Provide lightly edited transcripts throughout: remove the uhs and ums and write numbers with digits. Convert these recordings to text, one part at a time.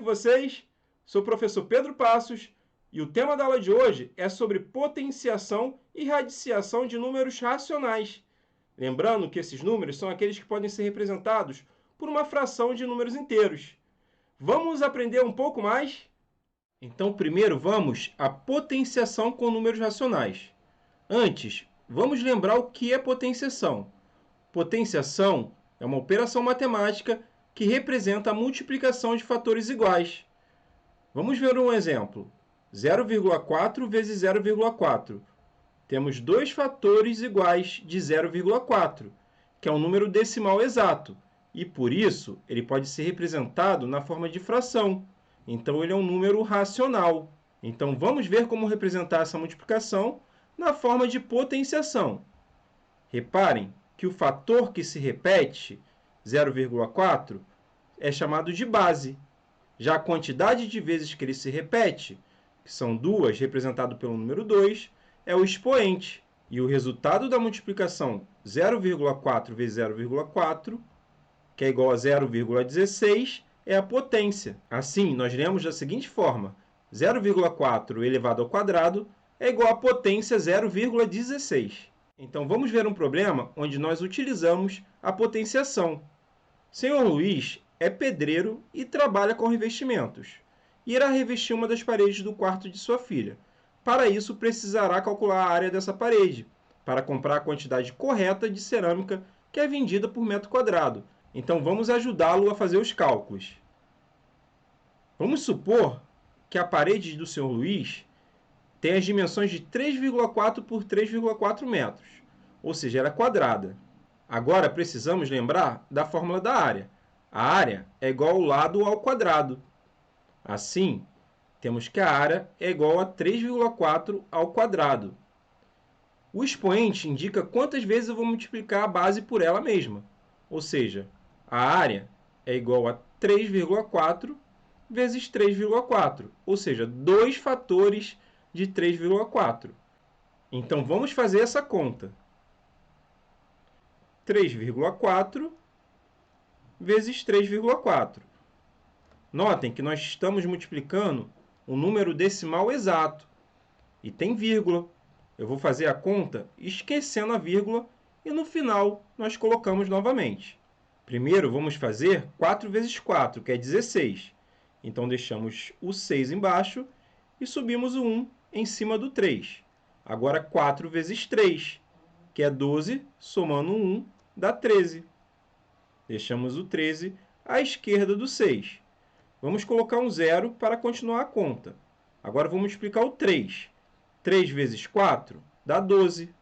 vocês? Sou o professor Pedro Passos e o tema da aula de hoje é sobre potenciação e radiciação de números racionais. Lembrando que esses números são aqueles que podem ser representados por uma fração de números inteiros. Vamos aprender um pouco mais? Então, primeiro vamos à potenciação com números racionais. Antes, vamos lembrar o que é potenciação. Potenciação é uma operação matemática que representa a multiplicação de fatores iguais. Vamos ver um exemplo. 0,4 vezes 0,4. Temos dois fatores iguais de 0,4, que é um número decimal exato, e por isso ele pode ser representado na forma de fração. Então ele é um número racional. Então vamos ver como representar essa multiplicação na forma de potenciação. Reparem que o fator que se repete, 0,4, é chamado de base. Já a quantidade de vezes que ele se repete, que são duas, representado pelo número 2, é o expoente. E o resultado da multiplicação 0,4 vezes 0,4, que é igual a 0,16, é a potência. Assim, nós lemos da seguinte forma: 0,4 elevado ao quadrado é igual a potência 0,16. Então, vamos ver um problema onde nós utilizamos a potenciação. Senhor Luiz é pedreiro e trabalha com revestimentos. Irá revestir uma das paredes do quarto de sua filha. Para isso, precisará calcular a área dessa parede, para comprar a quantidade correta de cerâmica que é vendida por metro quadrado. Então, vamos ajudá-lo a fazer os cálculos. Vamos supor que a parede do Sr. Luiz tem as dimensões de 3,4 por 3,4 metros, ou seja, ela é quadrada. Agora, precisamos lembrar da fórmula da área. A área é igual ao lado ao quadrado. Assim, temos que a área é igual a 3,4 ao quadrado. O expoente indica quantas vezes eu vou multiplicar a base por ela mesma. Ou seja, a área é igual a 3,4 vezes 3,4, ou seja, 2 fatores de 3,4. Então, vamos fazer essa conta. 3,4 vezes 3,4. Notem que nós estamos multiplicando um número decimal exato. E tem vírgula. Eu vou fazer a conta esquecendo a vírgula e no final nós colocamos novamente. Primeiro vamos fazer 4 vezes 4, que é 16. Então deixamos o 6 embaixo e subimos o 1 em cima do 3. Agora 4 vezes 3, que é 12, somando 1, dá 13. Deixamos o 13 à esquerda do 6. Vamos colocar um 0 para continuar a conta. Agora vou multiplicar o 3. 3 vezes 4 dá 12.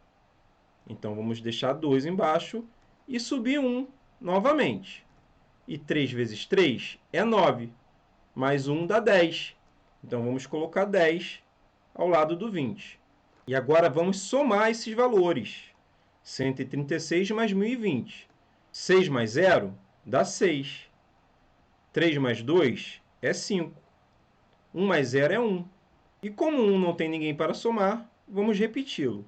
Então vamos deixar 2 embaixo e subir 1 novamente. E 3 vezes 3 é 9. Mais 1 dá 10. Então vamos colocar 10 ao lado do 20. E agora vamos somar esses valores. 136 mais 1020. 6 mais 0 dá 6. 3 mais 2 é 5. 1 mais 0 é 1. E como 1 não tem ninguém para somar, vamos repeti-lo.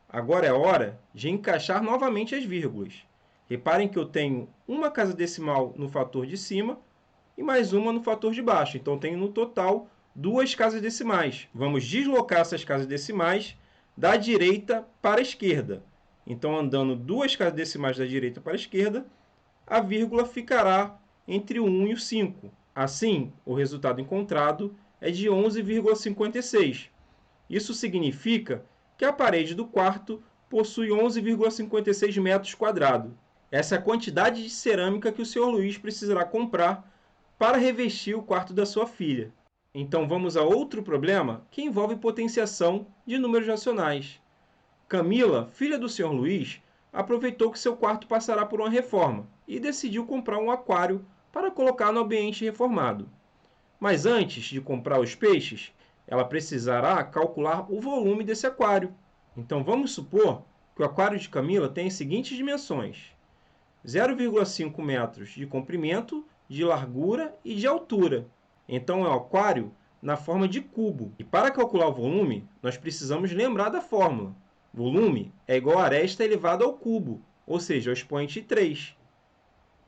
Agora é hora de encaixar novamente as vírgulas. Reparem que eu tenho uma casa decimal no fator de cima e mais uma no fator de baixo. Então, tenho no total 2 casas decimais. Vamos deslocar essas casas decimais da direita para a esquerda. Então, andando 2 casas decimais da direita para a esquerda, a vírgula ficará entre o 1 e o 5. Assim, o resultado encontrado é de 11,56. Isso significa que a parede do quarto possui 11,56 metros quadrados. Essa é a quantidade de cerâmica que o Sr. Luiz precisará comprar para revestir o quarto da sua filha. Então, vamos a outro problema que envolve potenciação de números racionais. Camila, filha do Sr. Luiz, aproveitou que seu quarto passará por uma reforma e decidiu comprar um aquário para colocar no ambiente reformado. Mas antes de comprar os peixes, ela precisará calcular o volume desse aquário. Então, vamos supor que o aquário de Camila tem as seguintes dimensões: 0,5 metros de comprimento, de largura e de altura. Então, é um aquário na forma de cubo. E para calcular o volume, nós precisamos lembrar da fórmula. Volume é igual a aresta elevado ao cubo, ou seja, ao expoente 3.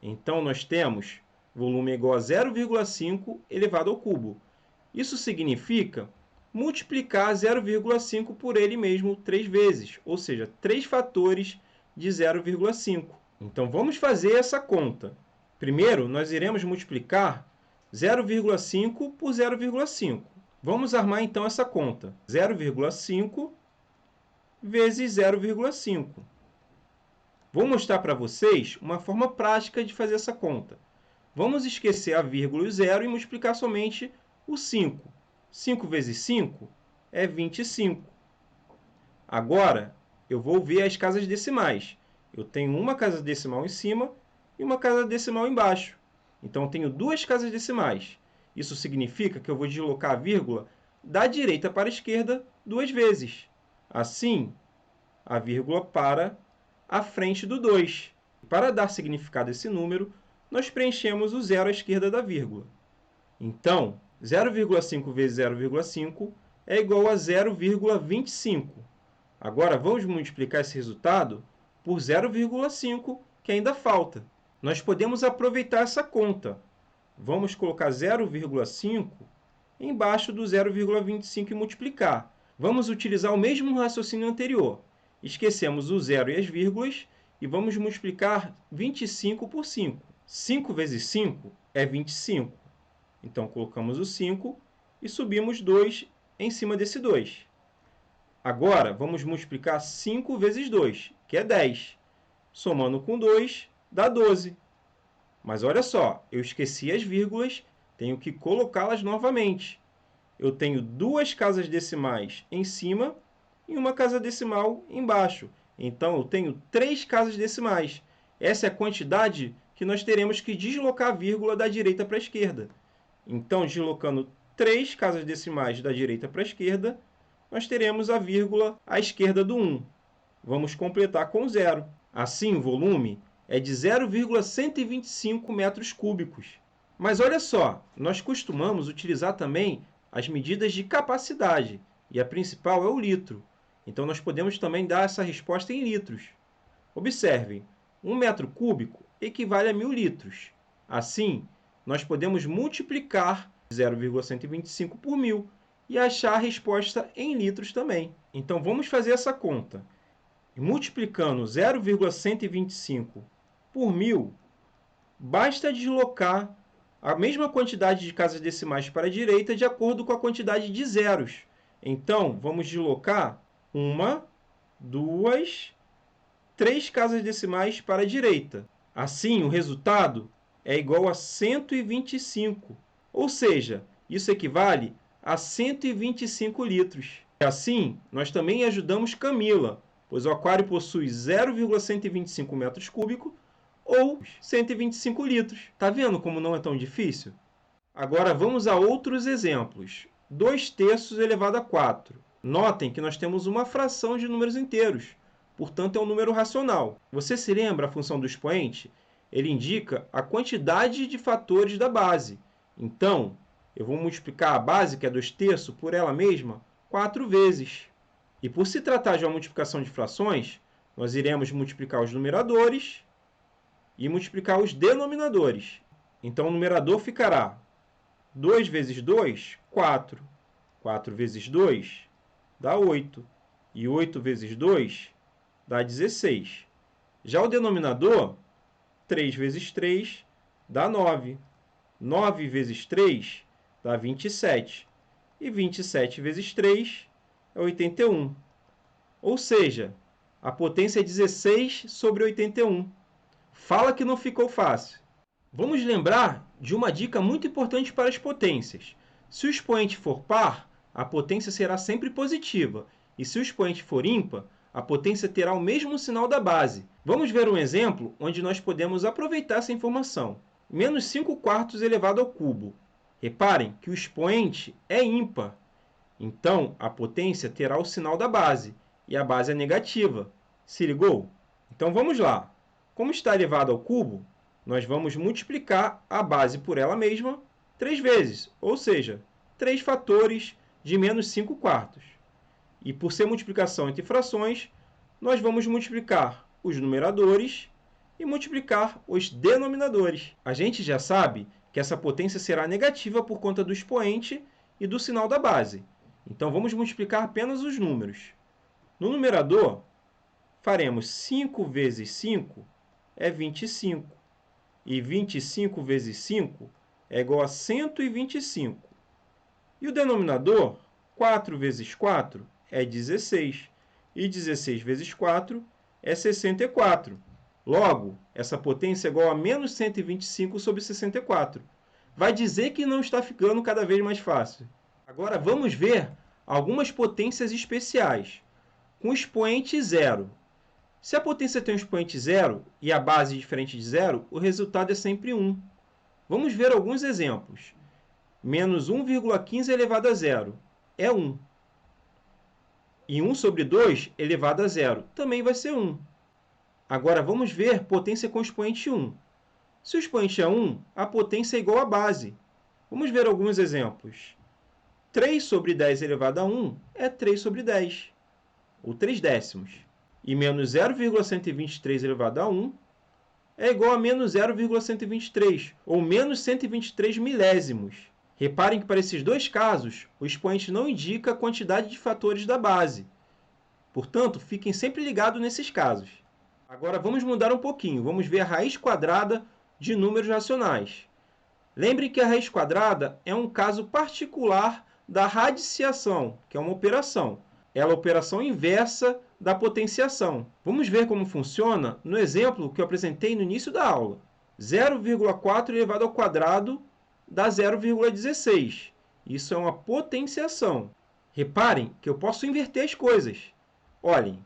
Então, nós temos Volume é igual a 0,5 elevado ao cubo. Isso significa multiplicar 0,5 por ele mesmo 3 vezes, ou seja, 3 fatores de 0,5. Então, vamos fazer essa conta. Primeiro, nós iremos multiplicar 0,5 por 0,5. Vamos armar, então, essa conta. 0,5 vezes 0,5. Vou mostrar para vocês uma forma prática de fazer essa conta. Vamos esquecer a vírgula e o zero e multiplicar somente o 5. 5 vezes 5 é 25. Agora, eu vou ver as casas decimais. Eu tenho uma casa decimal em cima e uma casa decimal embaixo. Então, eu tenho duas casas decimais. Isso significa que eu vou deslocar a vírgula da direita para a esquerda duas vezes. Assim, a vírgula para à frente do 2. Para dar significado a esse número, nós preenchemos o zero à esquerda da vírgula. Então, 0,5 vezes 0,5 é igual a 0,25. Agora, vamos multiplicar esse resultado por 0,5, que ainda falta. Nós podemos aproveitar essa conta. Vamos colocar 0,5 embaixo do 0,25 e multiplicar. Vamos utilizar o mesmo raciocínio anterior. Esquecemos o zero e as vírgulas e vamos multiplicar 25 por 5. 5 vezes 5 é 25. Então, colocamos o 5 e subimos 2 em cima desse 2. Agora, vamos multiplicar 5 vezes 2, que é 10. Somando com 2, dá 12. Mas olha só, eu esqueci as vírgulas, tenho que colocá-las novamente. Eu tenho duas casas decimais em cima e uma casa decimal embaixo. Então, eu tenho 3 casas decimais. Essa é a quantidade que nós teremos que deslocar a vírgula da direita para a esquerda. Então, deslocando 3 casas decimais da direita para a esquerda, nós teremos a vírgula à esquerda do 1. Vamos completar com 0. Assim, o volume é de 0,125 metros cúbicos. Mas olha só, nós costumamos utilizar também as medidas de capacidade, e a principal é o litro. Então, nós podemos também dar essa resposta em litros. Observem, 1 metro cúbico equivale a 1.000 litros. Assim, nós podemos multiplicar 0,125 por 1.000 e achar a resposta em litros também. Então, vamos fazer essa conta. Multiplicando 0,125 por 1.000, basta deslocar a mesma quantidade de casas decimais para a direita de acordo com a quantidade de zeros. Então, vamos deslocar 1, 2, 3 casas decimais para a direita. Assim, o resultado é igual a 125, ou seja, isso equivale a 125 litros. E assim, nós também ajudamos Camila, pois o aquário possui 0,125 metros cúbicos ou 125 litros. Está vendo como não é tão difícil? Agora vamos a outros exemplos. 2/3 elevado a 4. Notem que nós temos uma fração de números inteiros, portanto é um número racional. Você se lembra a função do expoente? Ele indica a quantidade de fatores da base. Então, eu vou multiplicar a base, que é 2/3, por ela mesma 4 vezes. E por se tratar de uma multiplicação de frações, nós iremos multiplicar os numeradores e multiplicar os denominadores. Então, o numerador ficará 2 vezes 2, 4. 4 vezes 2 dá 8. E 8 vezes 2 dá 16. Já o denominador, 3 vezes 3 dá 9. 9 vezes 3 dá 27. E 27 vezes 3 é 81. Ou seja, a potência é 16 sobre 81. Fala que não ficou fácil. Vamos lembrar de uma dica muito importante para as potências. Se o expoente for par, a potência será sempre positiva. E se o expoente for ímpar, a potência terá o mesmo sinal da base. Vamos ver um exemplo onde nós podemos aproveitar essa informação. Menos 5/4 elevado ao cubo. Reparem que o expoente é ímpar. Então, a potência terá o sinal da base. E a base é negativa. Se ligou? Então, vamos lá. Como está elevado ao cubo, nós vamos multiplicar a base por ela mesma 3 vezes, ou seja, 3 fatores de menos 5/4. E por ser multiplicação entre frações, nós vamos multiplicar os numeradores e e multiplicar os denominadores. A gente já sabe que essa potência será negativa por conta do expoente e do sinal da base. Então, vamos multiplicar apenas os números. No numerador, faremos 5 vezes 5 é 25. E 25 vezes 5 é igual a 125. E o denominador, 4 vezes 4 é 16. E 16 vezes 4 é 64. Logo, essa potência é igual a menos 125 sobre 64. Vai dizer que não está ficando cada vez mais fácil. Agora, vamos ver algumas potências especiais, com expoente zero. Se a potência tem um expoente zero e a base diferente de zero, o resultado é sempre 1. Vamos ver alguns exemplos. Menos 1,15 elevado a zero é 1. E 1 sobre 2 elevado a zero também vai ser 1. Agora, vamos ver potência com expoente 1. Se o expoente é 1, a potência é igual à base. Vamos ver alguns exemplos. 3 sobre 10 elevado a 1 é 3 sobre 10, ou 3 décimos. E menos 0,123 elevado a 1 é igual a menos 0,123, ou menos 123 milésimos. Reparem que para esses dois casos, o expoente não indica a quantidade de fatores da base. Portanto, fiquem sempre ligados nesses casos. Agora, vamos mudar um pouquinho. Vamos ver a raiz quadrada de números racionais. Lembrem que a raiz quadrada é um caso particular da radiciação, que é uma operação. Ela é a operação inversa da potenciação. Vamos ver como funciona no exemplo que eu apresentei no início da aula. 0,4 elevado ao quadrado dá 0,16. Isso é uma potenciação. Reparem que eu posso inverter as coisas. Olhem,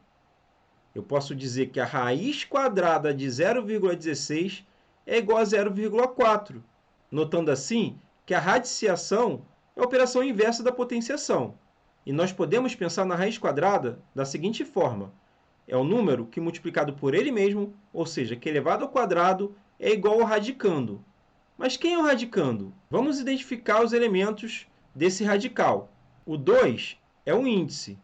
eu posso dizer que a raiz quadrada de 0,16 é igual a 0,4, notando assim que a radiciação é a operação inversa da potenciação. E nós podemos pensar na raiz quadrada da seguinte forma. É o número que multiplicado por ele mesmo, ou seja, que elevado ao quadrado, é igual ao radicando. Mas quem é o radicando? Vamos identificar os elementos desse radical. O 2 é um índice.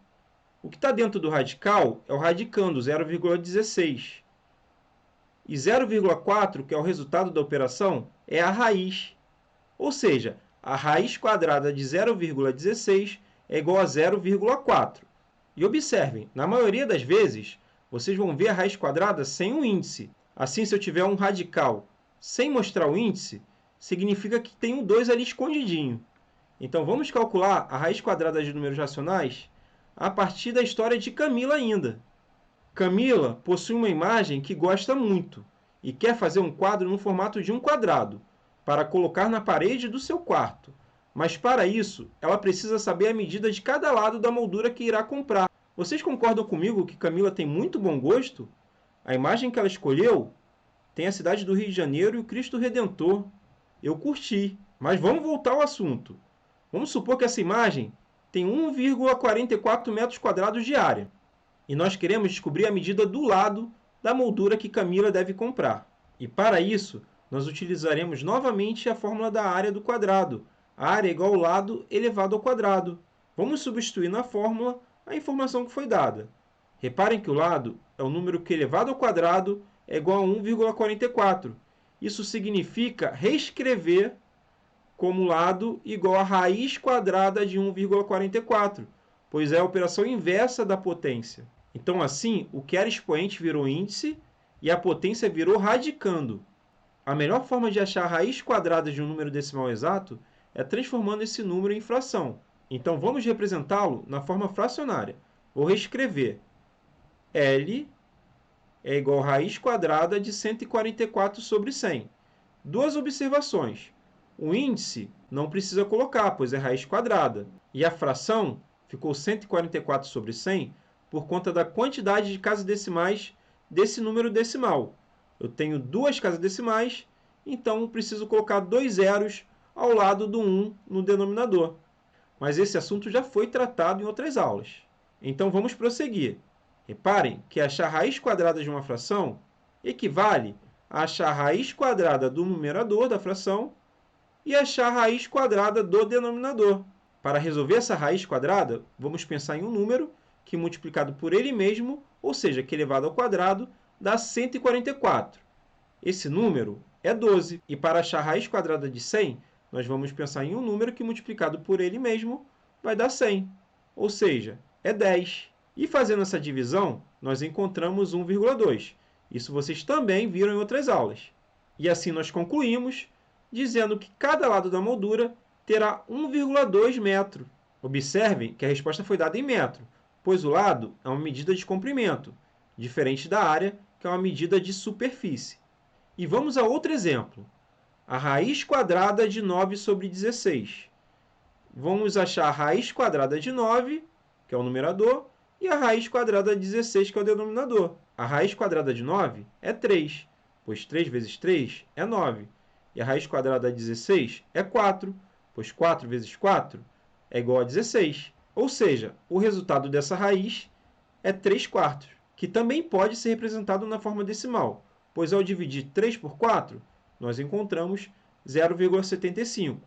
O que está dentro do radical é o radicando, 0,16. E 0,4, que é o resultado da operação, é a raiz. Ou seja, a raiz quadrada de 0,16 é igual a 0,4. E observem, na maioria das vezes, vocês vão ver a raiz quadrada sem um índice. Assim, se eu tiver um radical sem mostrar o índice, significa que tem um 2 ali escondidinho. Então, vamos calcular a raiz quadrada de números racionais a partir da história de Camila ainda. Camila possui uma imagem que gosta muito e quer fazer um quadro no formato de um quadrado para colocar na parede do seu quarto. Mas para isso, ela precisa saber a medida de cada lado da moldura que irá comprar. Vocês concordam comigo que Camila tem muito bom gosto? A imagem que ela escolheu tem a cidade do Rio de Janeiro e o Cristo Redentor. Eu curti, mas vamos voltar ao assunto. Vamos supor que essa imagem tem 1,44 metros quadrados de área. E nós queremos descobrir a medida do lado da moldura que Camila deve comprar. E para isso, nós utilizaremos novamente a fórmula da área do quadrado. A área é igual ao lado elevado ao quadrado. Vamos substituir na fórmula a informação que foi dada. Reparem que o lado é o número que elevado ao quadrado é igual a 1,44. Isso significa reescrever como lado igual a raiz quadrada de 1,44, pois é a operação inversa da potência. Então, assim, o que era expoente virou índice e a potência virou radicando. A melhor forma de achar a raiz quadrada de um número decimal exato é transformando esse número em fração. Então, vamos representá-lo na forma fracionária. Vou reescrever. L é igual a raiz quadrada de 144 sobre 100. Duas observações. O índice não precisa colocar, pois é raiz quadrada. E a fração ficou 144 sobre 100 por conta da quantidade de casas decimais desse número decimal. Eu tenho duas casas decimais, então preciso colocar 2 zeros ao lado do 1 no denominador. Mas esse assunto já foi tratado em outras aulas. Então vamos prosseguir. Reparem que achar a raiz quadrada de uma fração equivale a achar a raiz quadrada do numerador da fração e achar a raiz quadrada do denominador. Para resolver essa raiz quadrada, vamos pensar em um número que multiplicado por ele mesmo, ou seja, que elevado ao quadrado, dá 144. Esse número é 12. E para achar a raiz quadrada de 100, nós vamos pensar em um número que multiplicado por ele mesmo vai dar 100, ou seja, é 10. E fazendo essa divisão, nós encontramos 1,2. Isso vocês também viram em outras aulas. E assim nós concluímos dizendo que cada lado da moldura terá 1,2 metro. Observem que a resposta foi dada em metro, pois o lado é uma medida de comprimento, diferente da área, que é uma medida de superfície. E vamos a outro exemplo. A raiz quadrada de 9 sobre 16. Vamos achar a raiz quadrada de 9, que é o numerador, e a raiz quadrada de 16, que é o denominador. A raiz quadrada de 9 é 3, pois 3 vezes 3 é 9. E a raiz quadrada de 16 é 4, pois 4 vezes 4 é igual a 16. Ou seja, o resultado dessa raiz é 3/4, que também pode ser representado na forma decimal, pois ao dividir 3 por 4, nós encontramos 0,75.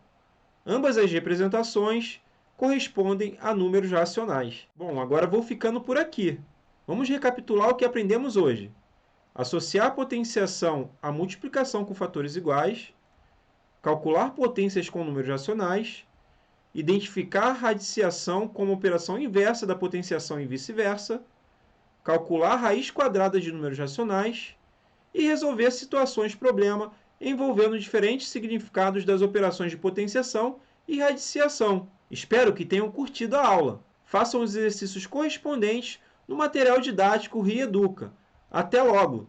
Ambas as representações correspondem a números racionais. Bom, agora vou ficando por aqui. Vamos recapitular o que aprendemos hoje. Associar a potenciação à multiplicação com fatores iguais, calcular potências com números racionais, identificar a radiciação como operação inversa da potenciação e vice-versa, calcular a raiz quadrada de números racionais e resolver situações problema envolvendo diferentes significados das operações de potenciação e radiciação. Espero que tenham curtido a aula. Façam os exercícios correspondentes no material didático Rieduca. Até logo!